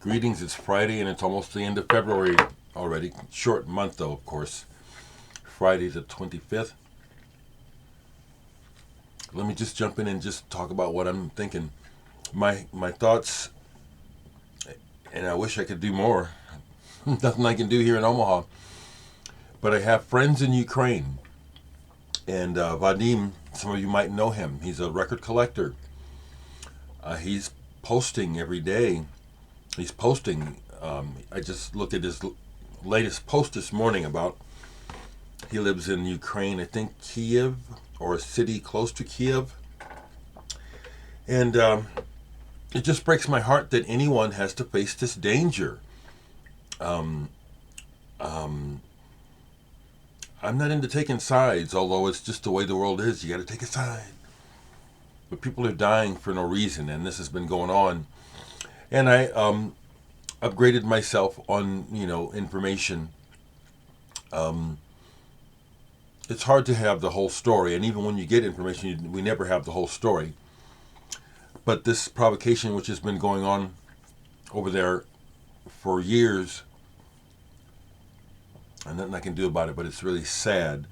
Greetings, it's Friday and it's almost the end of February already. Short month though, of course. Friday the 25th. Let me just jump in and just talk about what I'm thinking. My thoughts, and I wish I could do more. Nothing I can do here in Omaha. But I have friends in Ukraine. And Vadim, some of you might know him. He's a record collector. He's posting every day. He's posting. I just looked at his latest post this morning about he lives in Ukraine, I think Kiev, or a city close to Kiev. And it just breaks my heart that anyone has to face this danger. I'm not into taking sides, although it's just the way the world is. You got to take a side. But people are dying for no reason, and this has been going on. And I upgraded myself on, information. It's hard to have the whole story, and even when you get information, we never have the whole story. But this provocation, which has been going on over there for years, and nothing I can do about it, but it's really sad.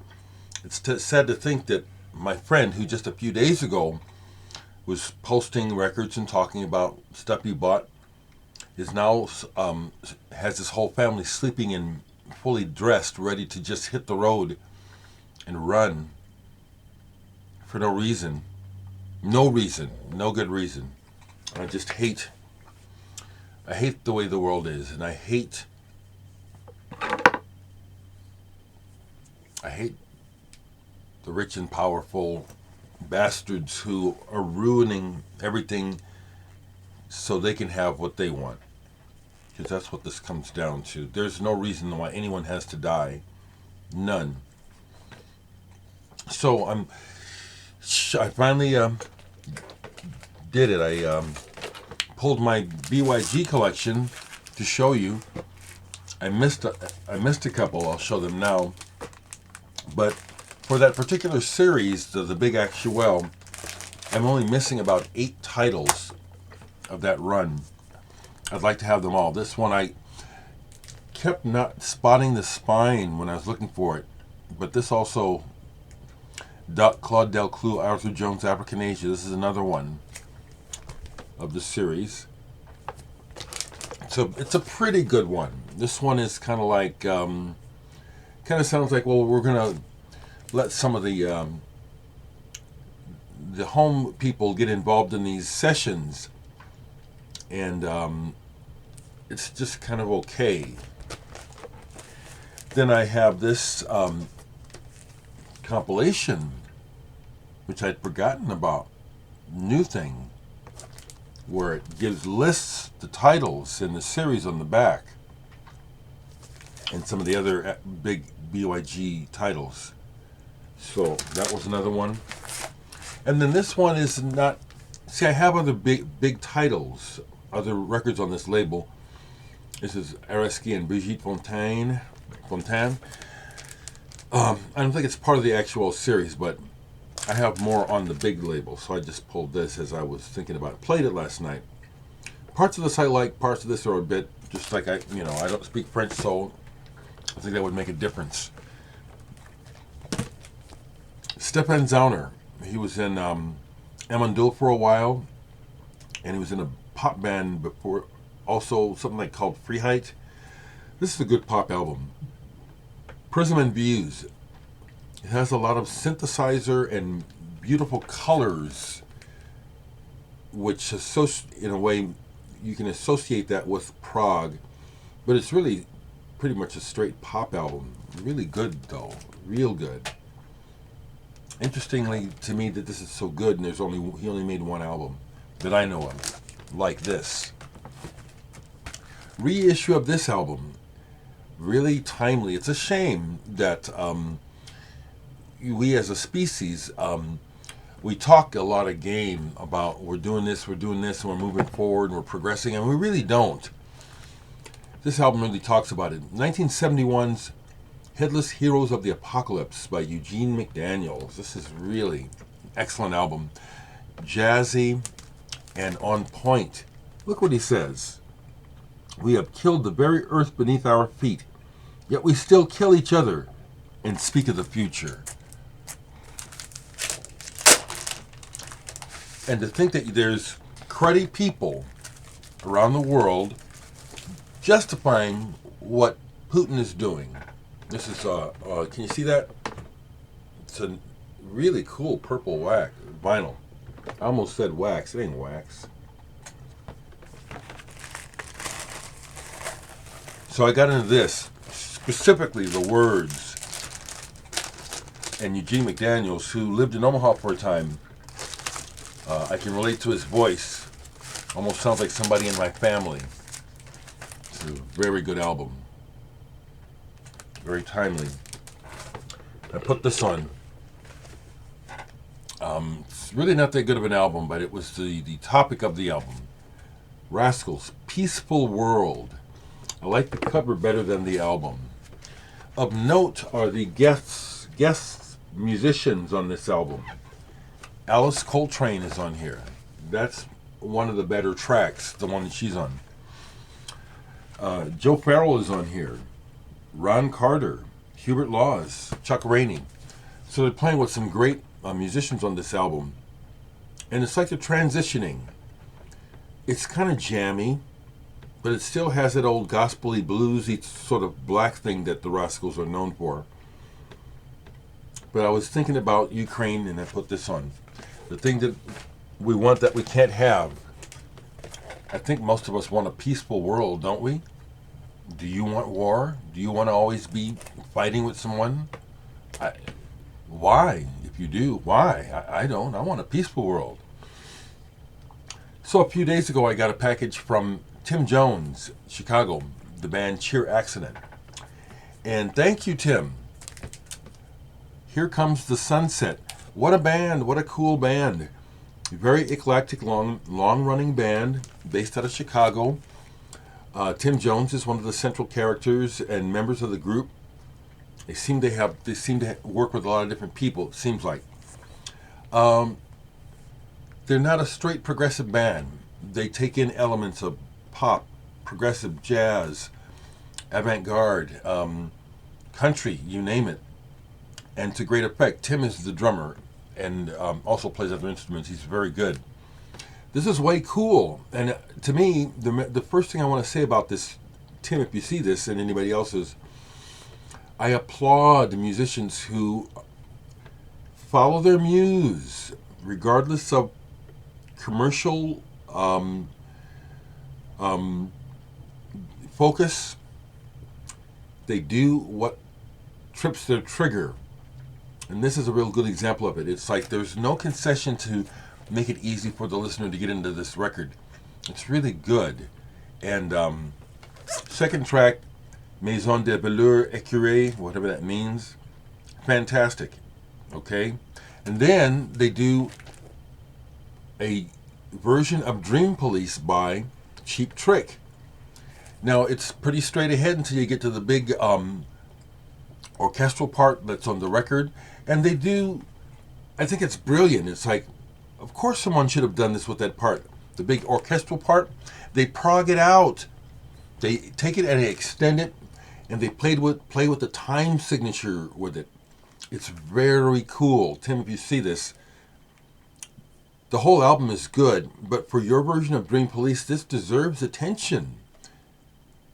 It's sad to think that my friend, who just a few days ago was posting records and talking about stuff he bought, is now has his whole family sleeping in, fully dressed, ready to just hit the road and run for no reason. No reason. No good reason. I just hate the way the world is, and I hate the rich and powerful bastards who are ruining everything so they can have what they want. Because that's what this comes down to. There's no reason why anyone has to die. None. So I finally did it. I pulled my BYG collection to show you. I missed a couple. I'll show them now. But for that particular series, the Big Actuel, I'm only missing about 8 titles of that run. I'd like to have them all. This one, I kept not spotting the spine when I was looking for it. But this also, Claude, Delcloo, Arthur Jones, Africanasia. This is another one of the series. So it's a pretty good one. This one is kind of like, kind of sounds like, well, we're going to let some of the home people get involved in these sessions. And it's just kind of okay. Then I have this compilation, which I'd forgotten about, new thing, where it lists the titles in the series on the back, and some of the other big BYG titles. So that was another one. And then this one is not. See, I have other big titles, other records on this label. This is Areski and Brigitte Fontaine. I don't think it's part of the actual series, but I have more on the big label, so I just pulled this as I was thinking about it. Played it last night. Parts of this I like, parts of this are a bit, just like I don't speak French, so I think that would make a difference. Stefan Zauner, he was in Amandul for a while, and he was in a pop band before, also something like called Freiheit. This is a good pop album. Prism and Views. It has a lot of synthesizer and beautiful colors, which in a way you can associate that with prog, but it's really pretty much a straight pop album. Really good though, real good. Interestingly to me that this is so good, and he only made one album that I know of like this. Reissue of this album, really timely. It's a shame that we as a species, we talk a lot of game about we're doing this, and we're moving forward, and we're progressing, and we really don't. This album really talks about it. 1971's Headless Heroes of the Apocalypse by Eugene McDaniels. This is really an excellent album. Jazzy and on point. Look what he says. We have killed the very earth beneath our feet, yet we still kill each other and speak of the future. And to think that there's cruddy people around the world justifying what Putin is doing. This is, can you see that? It's a really cool purple vinyl. I almost said wax. It ain't wax. So I got into this, specifically the words. And Eugene McDaniels, who lived in Omaha for a time, I can relate to his voice. Almost sounds like somebody in my family. It's a very good album. Very timely. I put this on. It's really not that good of an album, but it was the topic of the album. Rascals, Peaceful World. I like the cover better than the album. Of note are the guest musicians on this album. Alice Coltrane is on here. That's one of the better tracks, the one that she's on. Joe Farrell is on here. Ron Carter, Hubert Laws, Chuck Rainey. So they're playing with some great musicians on this album. And it's like they're transitioning. It's kind of jammy, but it still has that old gospel-y, bluesy sort of black thing that the Rascals are known for. But I was thinking about Ukraine, and I put this on. The thing that we want that we can't have. I think most of us want a peaceful world, don't we? Do you want war? Do you want to always be fighting with someone? Why? If you do, why? I don't. I want a peaceful world. So a few days ago, I got a package from Tim Jones, Chicago, the band Cheer Accident. And thank you, Tim. Here Comes the Sunset. What a band. What a cool band. Very eclectic, long-running band based out of Chicago. Tim Jones is one of the central characters and members of the group. They seem to work with a lot of different people, it seems like. They're not a straight progressive band. They take in elements of pop, progressive jazz, avant-garde, country, you name it. And to great effect. Tim is the drummer and also plays other instruments. He's very good. This is way cool. And to me, the first thing I want to say about this, Tim, if you see this, and anybody else, is I applaud the musicians who follow their muse, regardless of commercial focus. They do what trips their trigger. And this is a real good example of it. It's like there's no concession to make it easy for the listener to get into this record. It's really good. And second track, Maison de Velours Écureuil, whatever that means. Fantastic. Okay? And then they do a version of Dream Police by Cheap Trick. Now, it's pretty straight ahead until you get to the big orchestral part that's on the record. And they do, I think it's brilliant. It's like, of course someone should have done this with that part. The big orchestral part, they prog it out. They take it and they extend it, and they play with the time signature with it. It's very cool. Tim, if you see this, the whole album is good, but for your version of Dream Police, this deserves attention.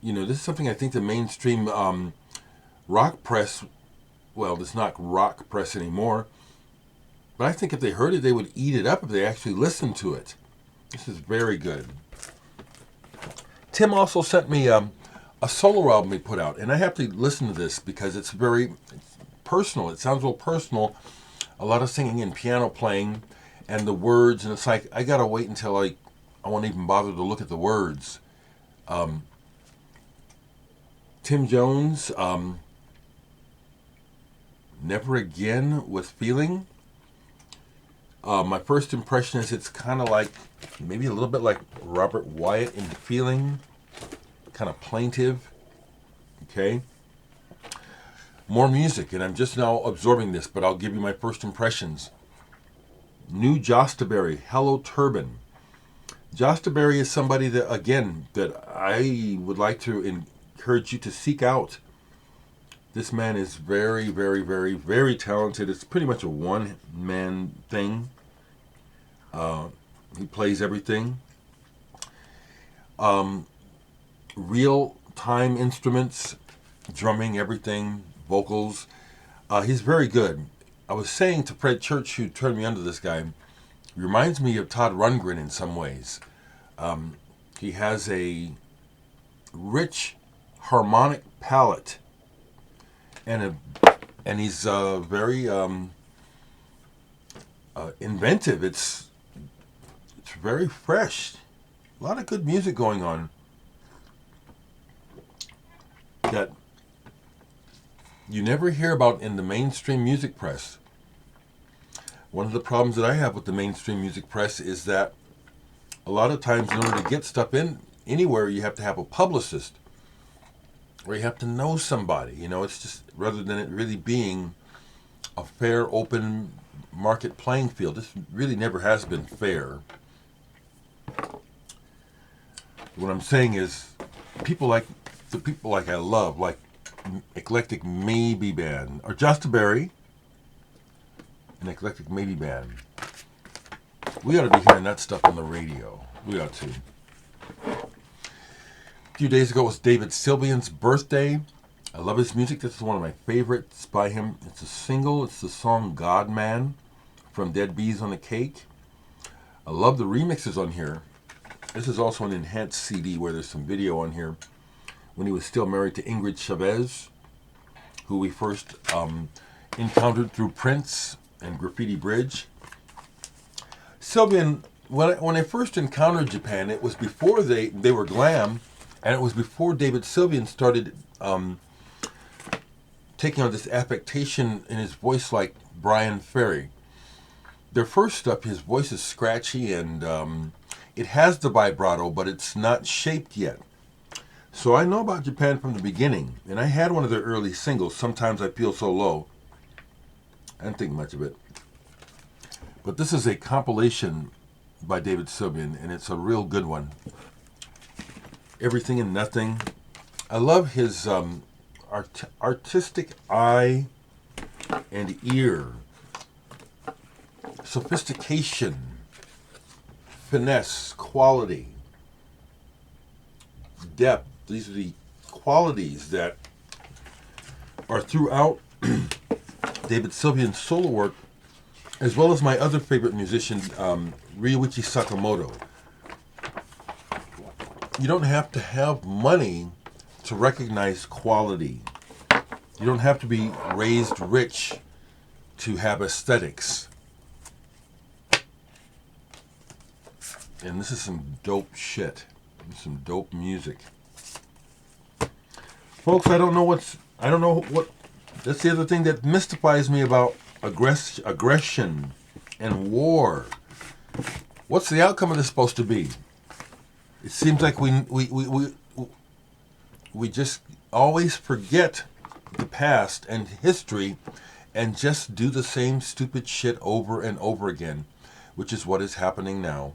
You know, this is something I think the mainstream rock press, well, it's not rock press anymore, but I think if they heard it, they would eat it up if they actually listened to it. This is very good. Tim also sent me a solo album he put out, and I have to listen to this because it's very personal. It sounds real personal. A lot of singing and piano playing and the words, and it's like, I gotta wait until I won't even bother to look at the words. Tim Jones, Never Again with Feeling. My first impression is it's kind of like, maybe a little bit like Robert Wyatt in Feeling, kind of plaintive. Okay. More music, and I'm just now absorbing this, but I'll give you my first impressions. New Jostaberry, Hello Turbine. Jostaberry is somebody that, again, that I would like to encourage you to seek out. This man is very, very, very, very talented. It's pretty much a one-man thing. He plays everything. Real-time instruments, drumming, everything, vocals. He's very good. I was saying to Fred Church, who turned me onto this guy, he reminds me of Todd Rundgren in some ways. He has a rich harmonic palette, and he's very inventive. It's very fresh. A lot of good music going on that you never hear about in the mainstream music press. One of the problems that I have with the mainstream music press is that a lot of times, in order to get stuff in anywhere, you have to have a publicist, or you have to know somebody. You know, it's just, rather than it really being a fair, open market playing field. This really never has been fair. What I'm saying is, people like I love, like Eclectic Maybe Band, or Jostaberry, an Eclectic Maybe Band. We ought to be hearing that stuff on the radio. We ought to. A few days ago was David Sylvian's birthday. I love his music. This is one of my favorites by him. It's a single. It's the song God Man from Dead Bees on a Cake. I love the remixes on here. This is also an enhanced CD where there's some video on here when he was still married to Ingrid Chavez, who we first encountered through Prince and Graffiti Bridge. Sylvian, when I first encountered Japan, it was before they were glam, and it was before David Sylvian started taking on this affectation in his voice like Brian Ferry. Their first stuff, his voice is scratchy, and it has the vibrato, but it's not shaped yet. So I know about Japan from the beginning, and I had one of their early singles, Sometimes I Feel So Low. I didn't think much of it. But this is a compilation by David Sylvian, and it's a real good one. Everything and Nothing. I love his artistic eye and ear. Sophistication. Finesse. Quality. Depth. These are the qualities that are throughout David Sylvian's solo work, as well as my other favorite musician, Ryuichi Sakamoto. You don't have to have money to recognize quality. You don't have to be raised rich to have aesthetics. And this is some dope shit. Some dope music. Folks, I don't know what, that's the other thing that mystifies me about aggression and war. What's the outcome of this supposed to be? It seems like we just always forget the past and history and just do the same stupid shit over and over again, which is what is happening now.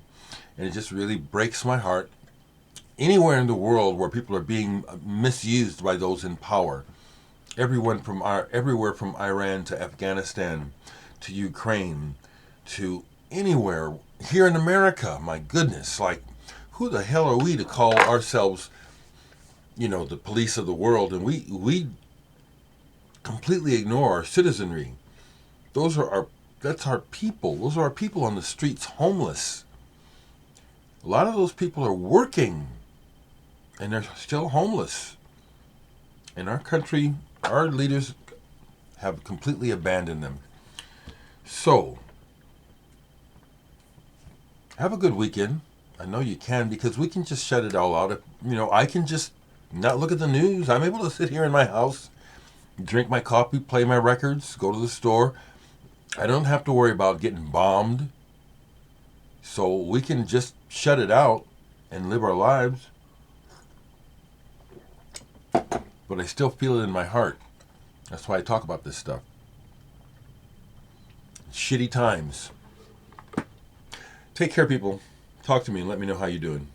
And it just really breaks my heart. Anywhere in the world where people are being misused by those in power, everywhere from Iran to Afghanistan to Ukraine to anywhere here in America, my goodness, like, who the hell are we to call ourselves, the police of the world? And we completely ignore our citizenry. That's our people. Those are our people on the streets, homeless. A lot of those people are working, and they're still homeless. In our country, our leaders have completely abandoned them. So, have a good weekend. I know you can, because we can just shut it all out. I can just not look at the news. I'm able to sit here in my house, drink my coffee, play my records, go to the store. I don't have to worry about getting bombed. So we can just shut it out and live our lives. But I still feel it in my heart. That's why I talk about this stuff. Shitty times. Take care, people. talk to me and let me know how you're doing.